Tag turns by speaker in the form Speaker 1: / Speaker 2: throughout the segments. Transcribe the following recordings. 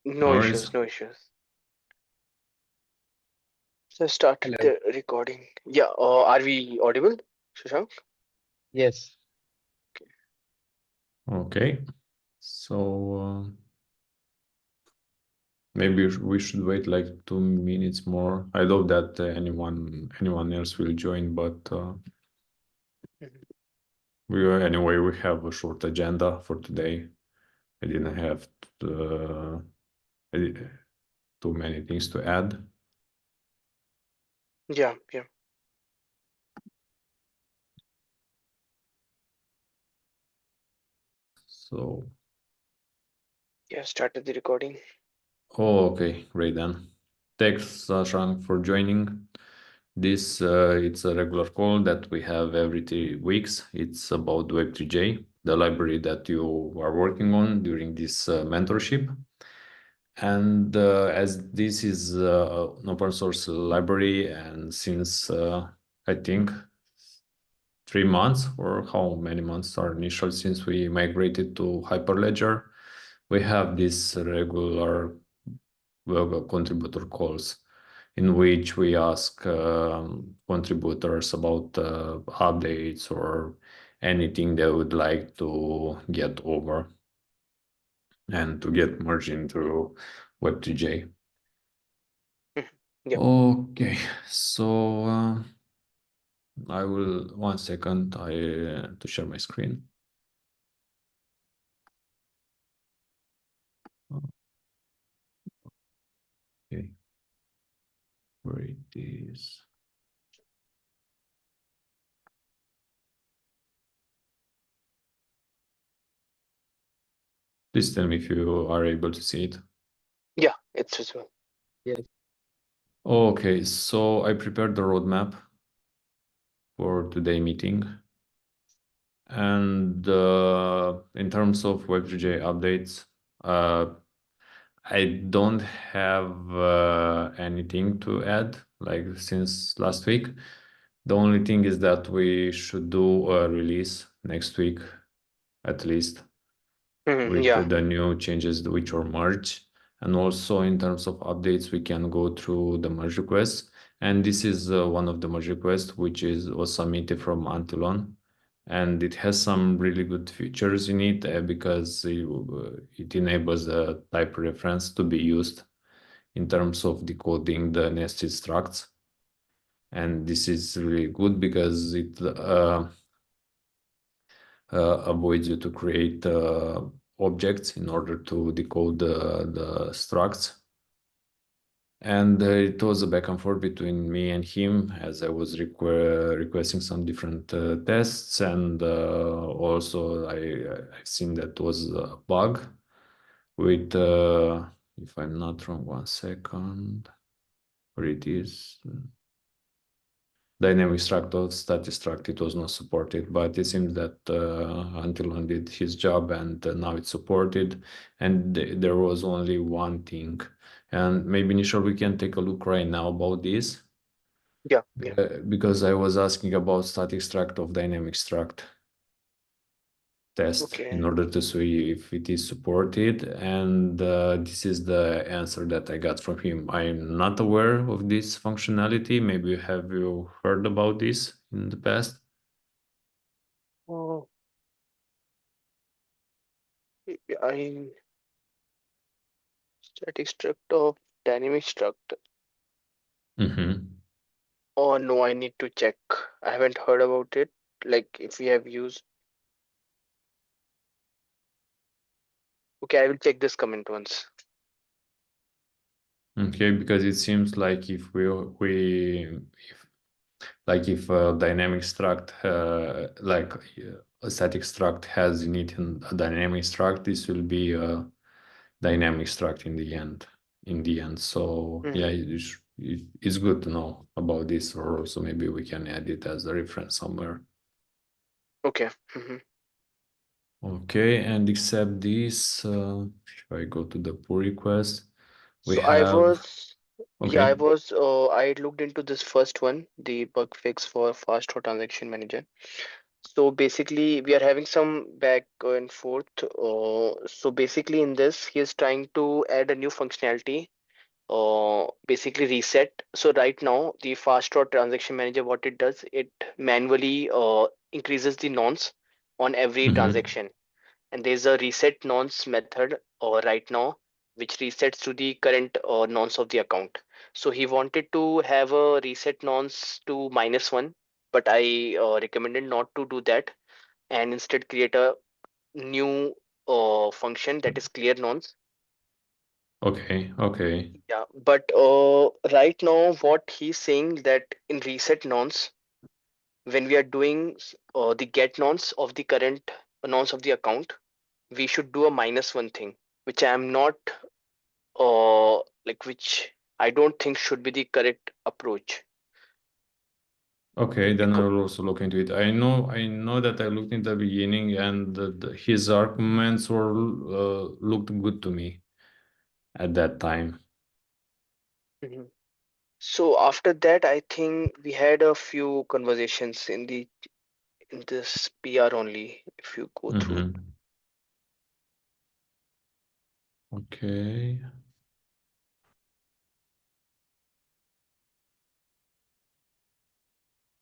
Speaker 1: No
Speaker 2: No
Speaker 1: issues,
Speaker 2: worries.
Speaker 1: no issues. So started
Speaker 3: Hello.
Speaker 1: the recording. Yeah, are we audible, Shashank?
Speaker 3: Yes.
Speaker 2: Okay. So maybe we should wait like 2 minutes more. I hope that anyone else will join, but
Speaker 1: Mhm.
Speaker 2: anyway we have a short agenda for today. I didn't have uh, too many things to add.
Speaker 1: Yeah, yeah,
Speaker 2: So
Speaker 1: yeah. Started the recording.
Speaker 2: okay, great then. Thanks, Sasha, for joining. This it's a regular call that we have every 3 weeks. It's about Web3J, the library that you are working on during this mentorship. And as this is an open source library, and since I think 3 months, or how many months are initial since we migrated to Hyperledger, we have this regular contributor calls in which we ask contributors about updates or anything they would like to get over and to get merged into Web3J.
Speaker 1: Mhm. Yeah.
Speaker 2: Okay, so I will 1 second to share my screen. Okay, where it is. Please tell me if you are able to see it.
Speaker 1: Yeah, it's visible.
Speaker 3: Yes.
Speaker 2: Okay, so I prepared the roadmap for today meeting. And in terms of Web3J updates, uh, I don't have anything to add like since last week. The only thing is that we should do a release next week at least with
Speaker 1: Yeah.
Speaker 2: the new changes which are merged. And also in terms of updates, we can go through the merge requests. And this is one of the merge requests which was submitted from Antilon. And it has some really good features in it because it enables the type reference to be used in terms of decoding the nested structs. And this is really good because it avoids you to create objects in order to decode the structs. And it was a back and forth between me and him as I was requesting some different tests. And also I've seen that was a bug with, if I'm not wrong, 1 second, where it is. Dynamic struct or static struct, it was not supported, but it seems that Antilon did his job and now it's supported. And there was only one thing. And maybe initially we can take a look right now about this
Speaker 1: Yeah, yeah.
Speaker 2: because I was asking about static struct of dynamic struct test in
Speaker 1: Okay.
Speaker 2: order to see if it is supported, and this is the answer that I got from him. I'm not aware of this functionality. Maybe have you heard about this in the past?
Speaker 1: Oh, I static struct of dynamic struct.
Speaker 2: Mm-hmm.
Speaker 1: Oh no, I need to check. I haven't heard about it. Like if we have used. Okay, I will check this comment once.
Speaker 2: Okay, because it seems like if like if a dynamic struct like a static struct has in it a dynamic struct, this will be a dynamic struct in the end. So yeah,
Speaker 1: Hmm.
Speaker 2: it's good to know about this, or also maybe we can add it as a reference somewhere.
Speaker 1: Okay. Hmm.
Speaker 2: Okay, and except this, if I go to the pull request, we
Speaker 1: So I
Speaker 2: have,
Speaker 1: was, yeah,
Speaker 2: okay.
Speaker 1: I looked into this first one, the bug fix for fast transaction manager. So basically, we are having some back and forth. So basically, in this, he is trying to add a new functionality, basically reset. So right now, the fast draw transaction manager, what it does, it manually increases the nonce on every
Speaker 2: Mm-hmm.
Speaker 1: transaction, and there's a reset nonce method right now, which resets to the current nonce of the account. So he wanted to have a reset nonce to -1, but I recommended not to do that and instead create a new function that is clear nonce.
Speaker 2: Okay, okay,
Speaker 1: Yeah, but right now what he's saying that in reset nonce, when we are doing the get nonce of the current nonce of the account, we should do a -1 thing, which I am not which I don't think should be the correct approach.
Speaker 2: okay. Then I
Speaker 1: Because
Speaker 2: will also look into it. I know that I looked in the beginning, and his arguments were looked good to me at that time.
Speaker 1: Mhm. So after that, I think we had a few conversations in this PR only. If you go through.
Speaker 2: Mm-hmm. Okay,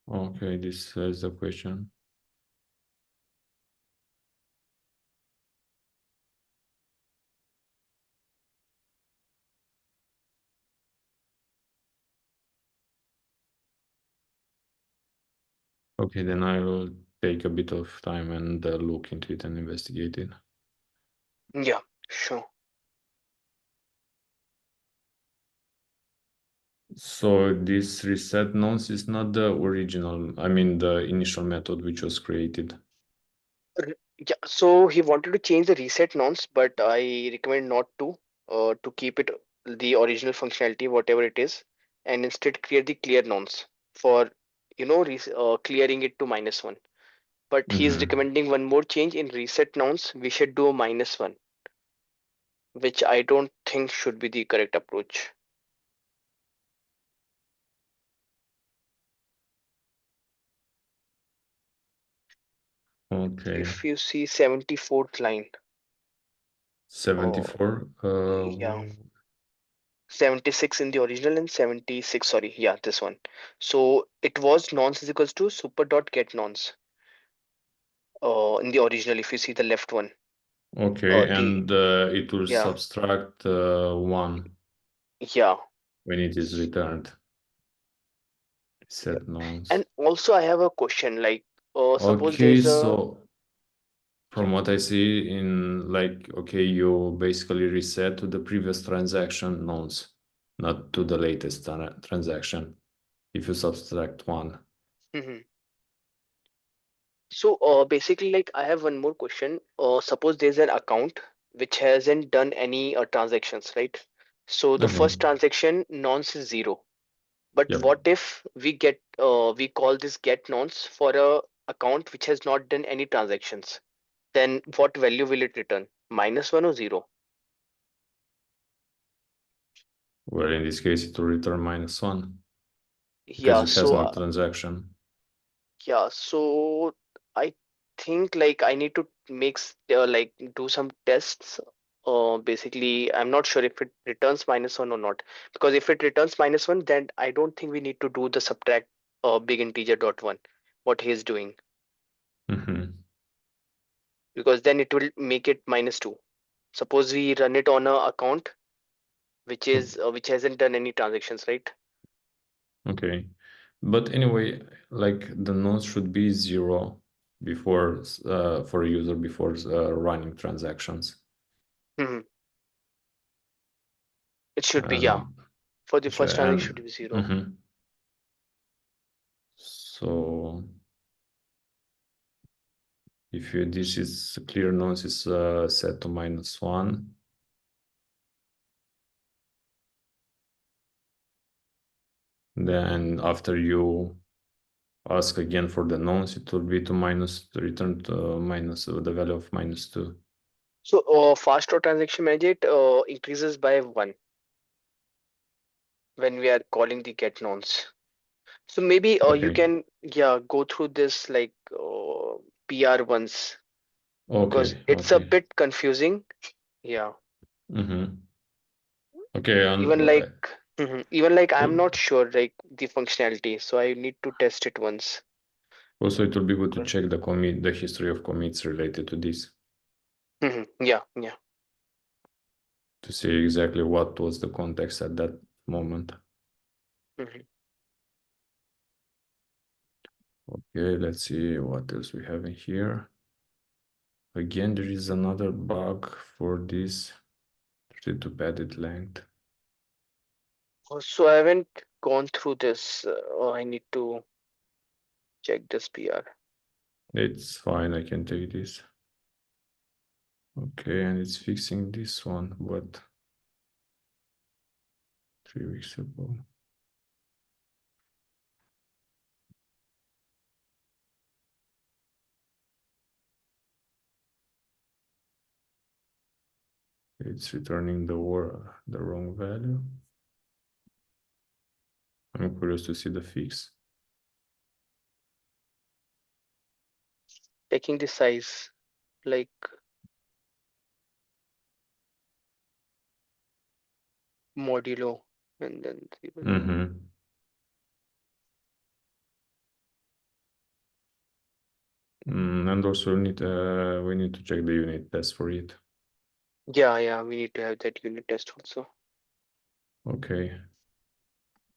Speaker 2: okay. This is the question. Okay, then I will take a bit of time and look into it and investigate it.
Speaker 1: Yeah, sure.
Speaker 2: So this reset nonce is not the original, I mean the initial method which was created.
Speaker 1: Yeah, so he wanted to change the reset nonce, but I recommend not to keep it the original functionality, whatever it is, and instead create the clear nonce for clearing it to -1. But he is
Speaker 2: Mm-hmm.
Speaker 1: recommending one more change in reset nonce. We should do a -1, which I don't think should be the correct approach.
Speaker 2: Okay.
Speaker 1: If you see 74th line, uh,
Speaker 2: 74.
Speaker 1: yeah, 76 in the original and 76, sorry, yeah, this one. So it was nonce is equals to super dot get nonce in the original, if you see the left one.
Speaker 2: Okay,
Speaker 1: The
Speaker 2: and it will
Speaker 1: Yeah,
Speaker 2: subtract 1
Speaker 1: yeah,
Speaker 2: when it is returned.
Speaker 1: yeah.
Speaker 2: Set nonce.
Speaker 1: And also I have a question, like suppose
Speaker 2: Okay,
Speaker 1: there's a
Speaker 2: so
Speaker 1: yeah.
Speaker 2: from what I see in like, okay, you basically reset to the previous transaction nonce, not to the latest transaction, if you subtract 1.
Speaker 1: Mhm. So basically, like I have one more question. Suppose there's an account which hasn't done any transactions, right? So the
Speaker 2: Okay.
Speaker 1: first transaction nonce is 0. But
Speaker 2: Yep.
Speaker 1: what if we call this get nonce for a account which has not done any transactions? Then what value will it return? -1 or 0?
Speaker 2: Well, in this case, it will return -1 because
Speaker 1: Yeah,
Speaker 2: it has
Speaker 1: so
Speaker 2: no transaction.
Speaker 1: yeah, so I think like I need to do some tests. Basically, I'm not sure if it returns -1 or not. Because if it returns -1, then I don't think we need to do the subtract big integer dot one, what he is doing,
Speaker 2: Hmm.
Speaker 1: because then it will make it -2. Suppose we run it on a account which hasn't done any transactions, right?
Speaker 2: Okay. But anyway, like the nonce should be 0 before for a user before running transactions.
Speaker 1: Mhm. It should be, yeah.
Speaker 2: And
Speaker 1: For the first transaction, it
Speaker 2: and
Speaker 1: should be 0.
Speaker 2: mhm. So if you this is clear nonce is set to -1, then after you ask again for the nonce, it will be to minus to return to minus the value of -2.
Speaker 1: So fast draw transaction manager it increases by 1 when we are calling the get nonce. So maybe you
Speaker 2: Okay.
Speaker 1: can, yeah, go through this like PR once, because
Speaker 2: Okay.
Speaker 1: it's a
Speaker 2: Okay.
Speaker 1: bit confusing. Yeah.
Speaker 2: Mm-hmm. Okay. And
Speaker 1: Even like even like I'm
Speaker 2: al-
Speaker 1: not sure like the functionality, so I need to test it once.
Speaker 2: also, it will be good to
Speaker 1: Okay.
Speaker 2: check the history of commits related to this
Speaker 1: Yeah, yeah.
Speaker 2: to see exactly what was the context at that moment.
Speaker 1: hmm
Speaker 2: Okay, let's see what else we have in here. Again, there is another bug for this 32 padded length.
Speaker 1: So I haven't gone through this. I need to check this PR.
Speaker 2: It's fine, I can take this. Okay, and it's fixing this one, but 3 weeks ago. It's returning the wrong value. I'm curious to see the fix.
Speaker 1: Checking the size, like modulo, and then
Speaker 2: Mm-hmm. And also we need to check the unit test for it.
Speaker 1: yeah, yeah. We need to have that unit test also.
Speaker 2: Okay,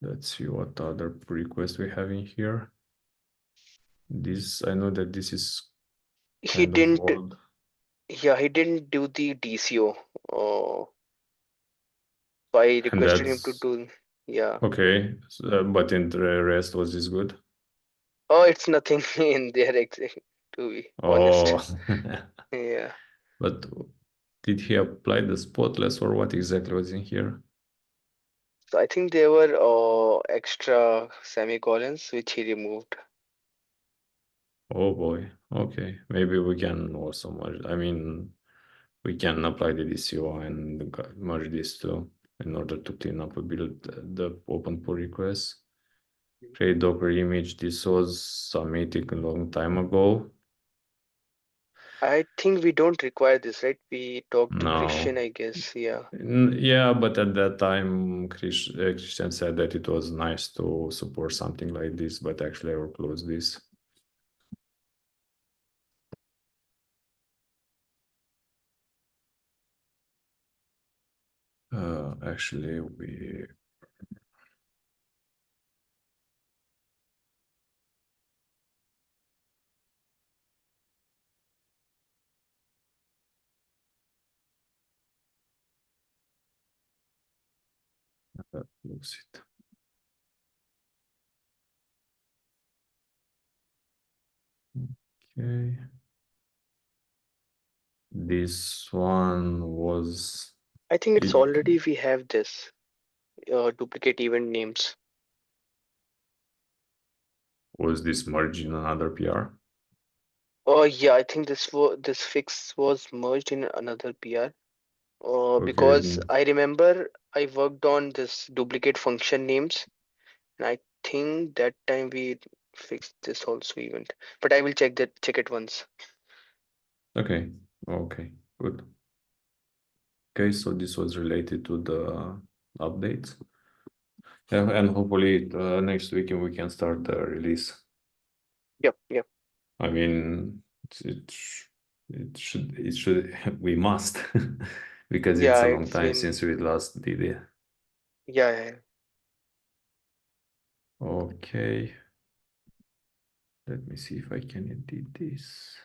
Speaker 2: let's see what other requests we have in here. This I know that this is
Speaker 1: He
Speaker 2: kind of
Speaker 1: didn't.
Speaker 2: old,
Speaker 1: Yeah, he didn't do the DCO. So I
Speaker 2: and
Speaker 1: requested him to
Speaker 2: that's
Speaker 1: do. Yeah.
Speaker 2: okay. But in the rest, was this good?
Speaker 1: Oh, it's nothing in there, to be honest.
Speaker 2: Oh,
Speaker 1: Yeah.
Speaker 2: but did he apply the spotless or what exactly was in here?
Speaker 1: So I think there were extra semicolons which he removed.
Speaker 2: Oh boy. Okay, maybe we can also merge. I mean, we can apply the DCO and merge these two in order to clean up a bit the open pull requests. Create Docker image. This was submitted a long time ago.
Speaker 1: I think we don't require this, right? We talked to Christian,
Speaker 2: No.
Speaker 1: I guess. Yeah.
Speaker 2: Yeah, but at that time, Christian said that it was nice to support something like this, but actually I will close this. Actually, we close it. Okay. This one
Speaker 1: I think it's
Speaker 2: it
Speaker 1: already we have this duplicate event names.
Speaker 2: was this merged in another PR.
Speaker 1: Oh yeah, I think this fix was merged in another PR.
Speaker 2: Okay,
Speaker 1: Because I remember I worked on this duplicate function names, and I think that time we fixed this also event. But I will check it once.
Speaker 2: okay, okay, good. Okay, so this was related to the updates. Yeah, and hopefully next weekend we can start the release.
Speaker 1: Yep, yep.
Speaker 2: I mean, it should we must because it's
Speaker 1: Yeah,
Speaker 2: a long
Speaker 1: it's
Speaker 2: time
Speaker 1: been
Speaker 2: since we last did it.
Speaker 1: yeah, yeah, yeah.
Speaker 2: Okay, let me see if I can edit this.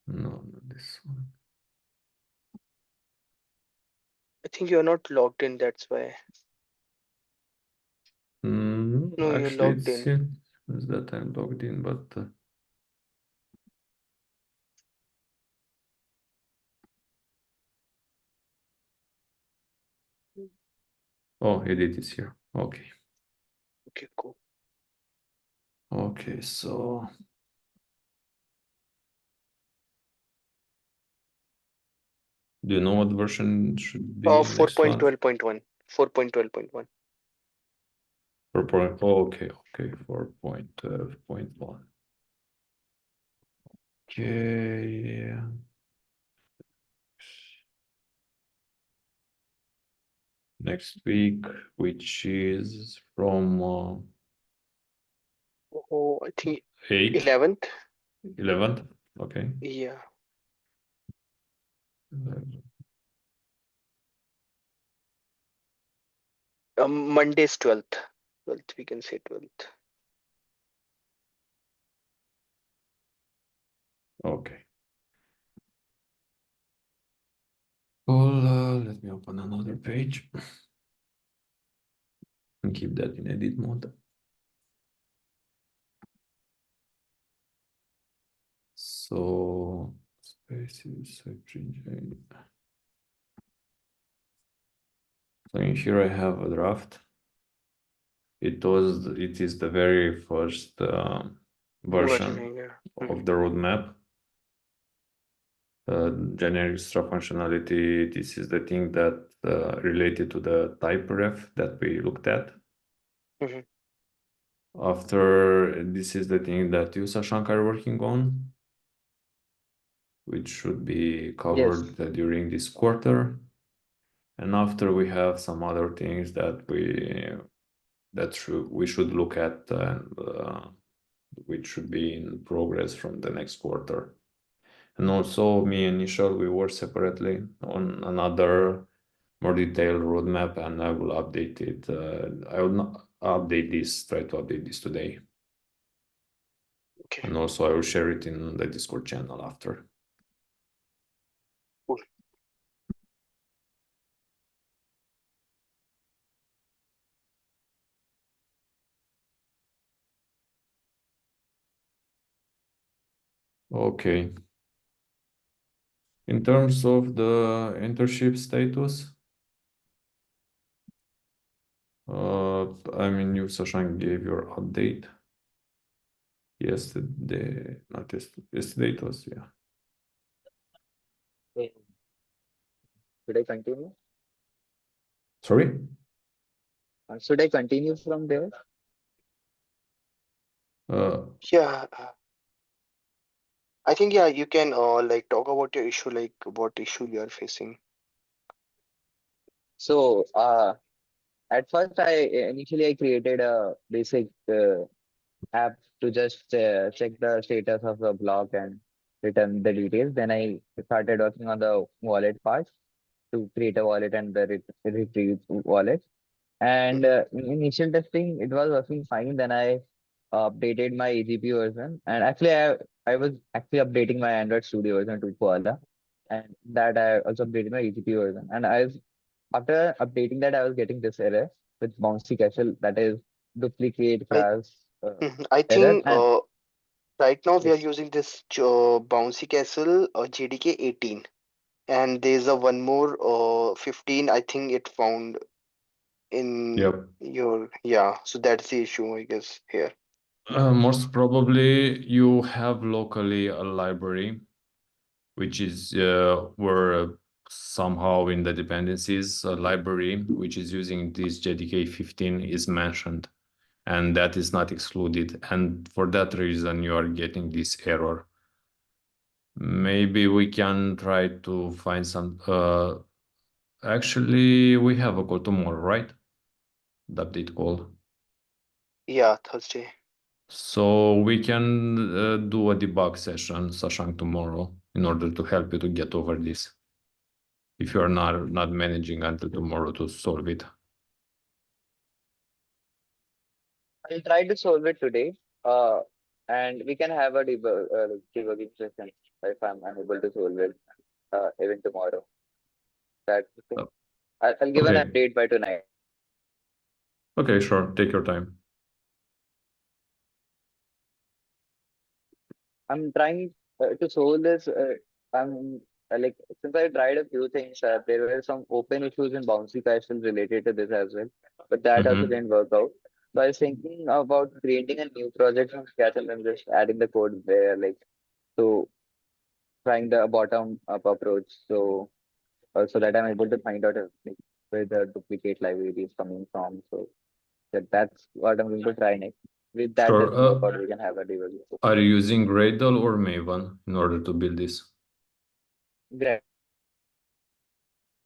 Speaker 2: No, not this one.
Speaker 1: I think you're not logged in, that's why. No, you're
Speaker 2: Actually,
Speaker 1: logged
Speaker 2: it's
Speaker 1: in.
Speaker 2: since that I'm logged in, but oh, edit is here. Okay,
Speaker 1: Okay, cool.
Speaker 2: okay. So, do you know what version should be next one?
Speaker 1: 4.12.1. 4.12.1.
Speaker 2: Okay, 4.1. Okay. Next week, which is from
Speaker 1: Oh, I think
Speaker 2: 8,
Speaker 1: 11th.
Speaker 2: 11th. Okay.
Speaker 1: Yeah. Monday's 12th. 12th, we can say 12th.
Speaker 2: Okay. Well, let me open another page and keep that in edit mode. So spaces Web3J. So in here I have a draft. It is the very first version
Speaker 1: Versioning, yeah.
Speaker 2: of the roadmap. Generic extra functionality. This is the thing that related to the type ref that we looked at.
Speaker 1: Mm-hmm.
Speaker 2: After this is the thing that you, Sashank, are working on, which should be
Speaker 3: Yes.
Speaker 2: covered during this quarter. And after we have some other things that we should look at and which should be in progress from the next quarter. And also, me and Nishal, we work separately on another more detailed roadmap, and I will update it. I will not update this, try to update this today.
Speaker 1: Okay,
Speaker 2: And also, I will share it in the Discord channel after.
Speaker 1: cool.
Speaker 2: Okay. In terms of the internship status, I mean, you, Sashank, gave your update yesterday, not yesterday, it was, yeah.
Speaker 3: Eh, Should I continue?
Speaker 2: Sorry?
Speaker 3: Should I continue from there?
Speaker 2: Uh,
Speaker 1: Yeah, I think, yeah, you can like talk about your issue, like what issue you are facing.
Speaker 3: So, at first, I created a basic app to just check the status of the block and return the details. Then I started working on the wallet part to create a wallet and the retrieve wallet. And
Speaker 1: Mm-hmm.
Speaker 3: in initial testing, it was working fine. Then I updated my EGP version, and actually, I was actually updating my Android Studio version to Koala, and that I also updated my EGP version. And after updating that, I was getting this error with bouncy cache, that is duplicate
Speaker 1: I
Speaker 3: class
Speaker 1: I
Speaker 3: error.
Speaker 1: think
Speaker 3: And
Speaker 1: right now we are
Speaker 3: yes,
Speaker 1: using this Bouncy Castle JDK 18, and there's a one more 15. I think it found in
Speaker 2: yep.
Speaker 1: your, yeah. So that's the issue, I guess, here.
Speaker 2: Most probably, you have locally a library, which is where somehow in the dependencies, a library which is using this JDK 15 is mentioned, and that is not excluded. And for that reason, you are getting this error. Maybe we can try to find some. Actually, we have a call tomorrow, right? The update call.
Speaker 1: Yeah, Thursday.
Speaker 2: So we can do a debug session, Sashank, tomorrow in order to help you to get over this. If you are not managing until tomorrow to solve it.
Speaker 3: I'll try to solve it today. Uh, and we can have a debugging session if I'm unable to solve it even tomorrow. That
Speaker 2: Uh,
Speaker 3: I'll give an
Speaker 2: Okay.
Speaker 3: update by tonight.
Speaker 2: Okay, sure. Take your time.
Speaker 3: I'm trying to solve this. I'm like since I tried a few things, there were some open issues in bouncy castle related to this as well, but that also
Speaker 2: Mm-hmm.
Speaker 3: didn't work out. So I was thinking about creating a new project from scratch and then just adding the code there, like so trying the bottom up approach. So that I'm able to find out like, where the duplicate library is coming from. So That's what I'm going to try next. With that
Speaker 2: Sure.
Speaker 3: doesn't work out, we can have a debug.
Speaker 2: Are you using Gradle or Maven in order to build this?
Speaker 3: Great.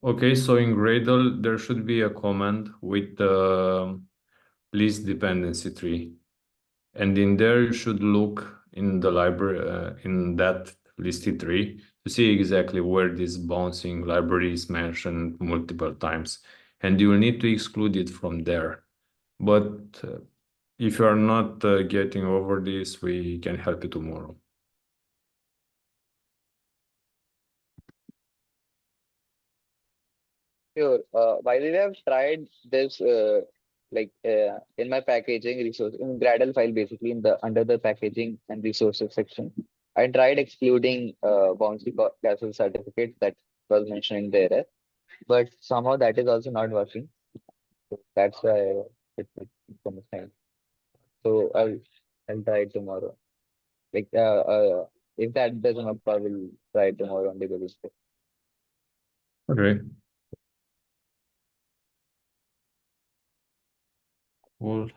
Speaker 2: Okay, so in Gradle, there should be a command with the list dependency tree. And in there, you should look in the library, in that listed tree to see exactly where this bouncing library is mentioned multiple times. And you will need to exclude it from there. But if you are not getting over this, we can help you tomorrow.
Speaker 3: Sure. By the way, I've tried this in my packaging resource in Gradle file, basically in the under the packaging and resources section. I tried excluding castle certificate that was mentioned there, but somehow that is also not working. So that's why it took so much time. So I'll try it tomorrow. Like if that doesn't work, I will try it tomorrow on the Google Store.
Speaker 2: Okay, cool.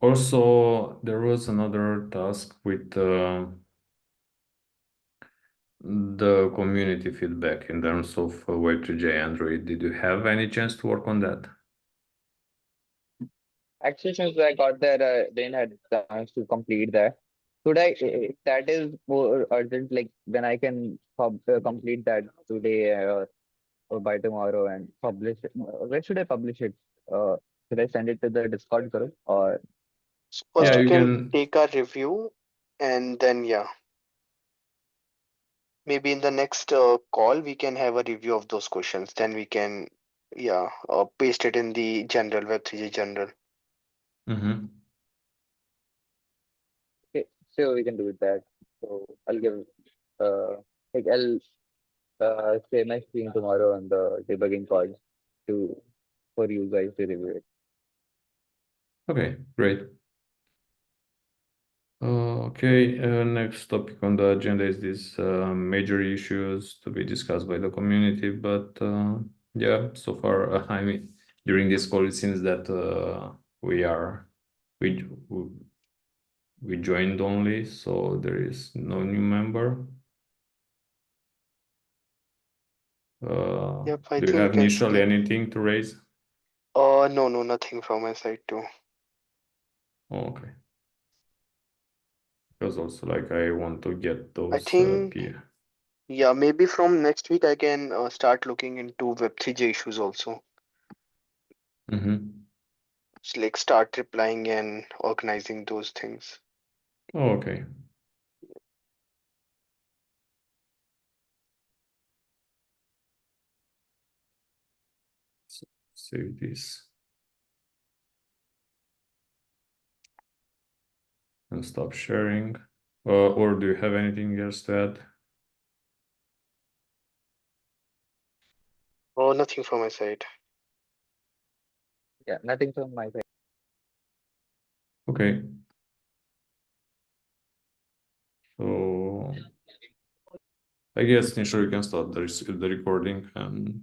Speaker 2: Also, there was another task with the community feedback in terms of Web3J Android. Did you have any chance to work on that?
Speaker 3: Actually, since I got there, didn't had chance to complete that. Should I? That is more urgent. Like when I can complete that today or by tomorrow and publish it. Where should I publish it? Should I send it to the Discord group or?
Speaker 1: So
Speaker 2: Yeah,
Speaker 1: first you
Speaker 2: you
Speaker 1: can
Speaker 2: can.
Speaker 1: take a review, and then yeah, maybe in the next call we can have a review of those questions. Then we can yeah paste it in the general Web3J general.
Speaker 2: Mhm.
Speaker 3: Okay, sure, we can do that. So I'll give uh I'll share my screen tomorrow on the debugging call to for you guys to review it.
Speaker 2: Okay, great. Okay, next topic on the agenda is these major issues to be discussed by the community. But yeah, so far, I mean, during this call, it seems that we are we we joined only, so there is no new member.
Speaker 1: Yep, I
Speaker 2: Do you
Speaker 1: think we
Speaker 2: have
Speaker 1: can
Speaker 2: initially
Speaker 1: skip.
Speaker 2: anything to raise?
Speaker 1: No, no, nothing from my side too.
Speaker 2: Oh, okay, because also like I want to get
Speaker 1: I
Speaker 2: those
Speaker 1: think
Speaker 2: peer.
Speaker 1: yeah, maybe from next week I can start looking into Web3J issues also.
Speaker 2: Mm-hmm.
Speaker 1: Like start replying and organizing those things.
Speaker 2: Oh, okay. So, save this and stop sharing. Or do you have anything else to add?
Speaker 1: Oh, nothing from my side.
Speaker 3: Yeah, nothing from my side.
Speaker 2: Okay. So I guess Nisha, you can start the recording and